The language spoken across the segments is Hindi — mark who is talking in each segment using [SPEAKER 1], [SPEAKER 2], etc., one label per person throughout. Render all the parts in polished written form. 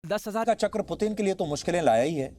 [SPEAKER 1] 10,000 का चक्र पुतिन के लिए तो मुश्किलें लाया ही है।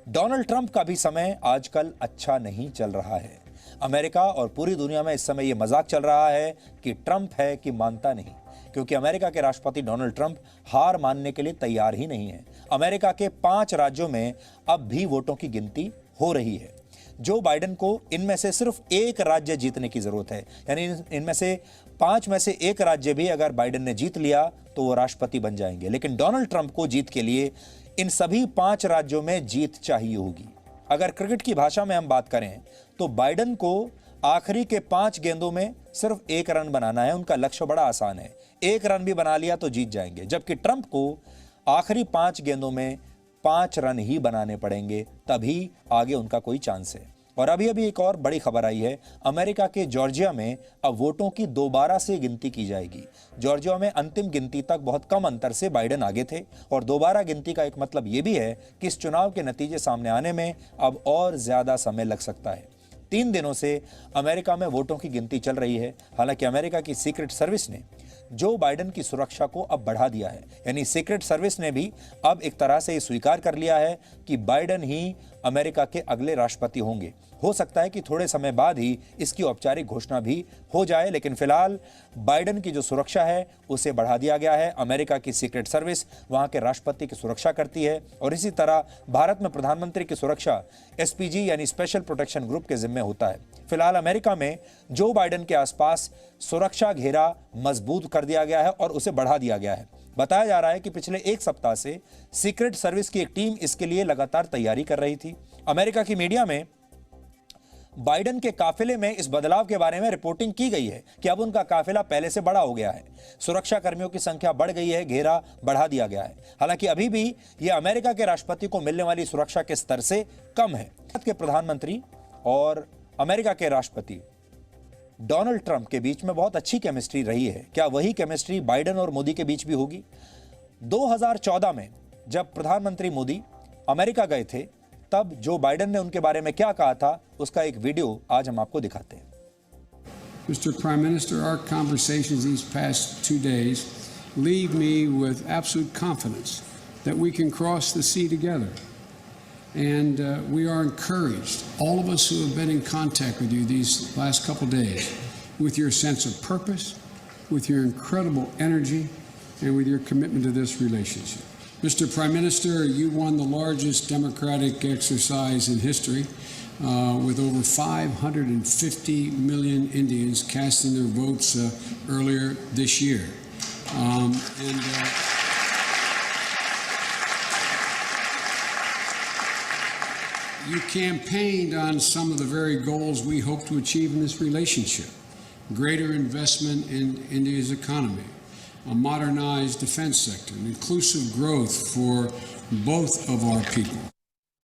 [SPEAKER 1] डोनाल्ड ट्रंप का भी समय आजकल अच्छा नहीं चल रहा है। अमेरिका और पूरी दुनिया में इस समय यह मजाक चल रहा है कि ट्रंप है कि मानता नहीं, क्योंकि अमेरिका के राष्ट्रपति डोनाल्ड ट्रंप हार मानने के लिए तैयार ही नहीं है। अमेरिका के 5 राज्यों में अब भी वोटों की गिनती हो रही है। जो बाइडेन को इनमें से सिर्फ एक राज्य जीतने की जरूरत है, यानी इनमें से 5 में से एक राज्य भी अगर बाइडेन ने जीत लिया तो वो राष्ट्रपति बन जाएंगे। लेकिन डोनाल्ड ट्रंप को जीत के लिए इन सभी 5 राज्यों में जीत चाहिए होगी। अगर क्रिकेट की भाषा में हम बात करें तो बाइडेन को आखिरी के 5 गेंदों में सिर्फ 1 रन बनाना है। उनका लक्ष्य बड़ा आसान है, 1 रन भी बना लिया तो जीत जाएंगे। जबकि ट्रंप को आखिरी 5 गेंदों में 5 रन ही बनाने पड़ेंगे, तभी आगे उनका कोई चांस है। और अभी एक और बड़ी खबर आई है। अमेरिका के जॉर्जिया में अब वोटों की दोबारा से गिनती की जाएगी। जॉर्जिया में अंतिम गिनती तक बहुत कम अंतर से बाइडेन आगे थे, और दोबारा गिनती का एक मतलब यह भी है कि इस चुनाव के नतीजे सामने आने में अब और ज्यादा समय लग सकता है। 3 दिनों से अमेरिका में वोटों की गिनती चल रही है। हालांकि अमेरिका की सीक्रेट सर्विस ने जो बाइडेन की सुरक्षा को अब बढ़ा दिया है, यानी सीक्रेट सर्विस ने भी अब एक तरह से ये स्वीकार कर लिया है कि बाइडेन ही अमेरिका के अगले राष्ट्रपति होंगे। हो सकता है कि थोड़े समय बाद ही इसकी औपचारिक घोषणा भी हो जाए, लेकिन फिलहाल बाइडेन की जो सुरक्षा है उसे बढ़ा दिया गया है। अमेरिका की सीक्रेट सर्विस वहां के राष्ट्रपति की सुरक्षा करती है, और इसी तरह भारत में प्रधानमंत्री की सुरक्षा एसपीजी यानी स्पेशल प्रोटेक्शन ग्रुप के जिम्मे होता है। फिलहाल अमेरिका में जो बाइडेन के आसपास सुरक्षा घेरा मजबूत कर दिया गया है और उसे बढ़ा दिया गया है। बताया जा रहा है कि पिछले 1 सप्ताह से सीक्रेट सर्विस की एक टीम इसके लिए लगातार तैयारी कर रही थी। अमेरिका की मीडिया में बाइडेन के काफिले में इस बदलाव के बारे में रिपोर्टिंग की गई है कि अब उनका काफिला पहले से बड़ा हो गया है, सुरक्षा कर्मियों की संख्या बढ़ गई है, घेरा बढ़ा दिया गया है। हालांकि अभी भी यह अमेरिका के राष्ट्रपति को मिलने वाली सुरक्षा के स्तर से कम है। भारत के प्रधानमंत्री और अमेरिका के राष्ट्रपति डोनाल्ड ट्रंप के बीच में बहुत अच्छी केमिस्ट्री रही है। क्या वही केमिस्ट्री बाइडेन और मोदी के बीच भी होगी? 2014 में जब प्रधानमंत्री मोदी अमेरिका गए थे, तब जो बाइडेन ने उनके बारे में क्या कहा था, उसका एक वीडियो आज हम आपको दिखाते हैं।
[SPEAKER 2] Mr. Prime Minister, our conversations these past 2 days leave me with absolute confidence that we can cross the sea together. And we are encouraged, all of us who have been in contact with you these last couple days, with your sense of purpose, with your incredible energy, and with your commitment to this relationship. Mr. Prime Minister, you won the largest democratic exercise in history with over 550 million Indians casting their votes earlier this year. You campaigned on some of the very goals we hope to achieve in this relationship. Greater investment in India's economy, a modernized defense sector, and inclusive growth for both of our people.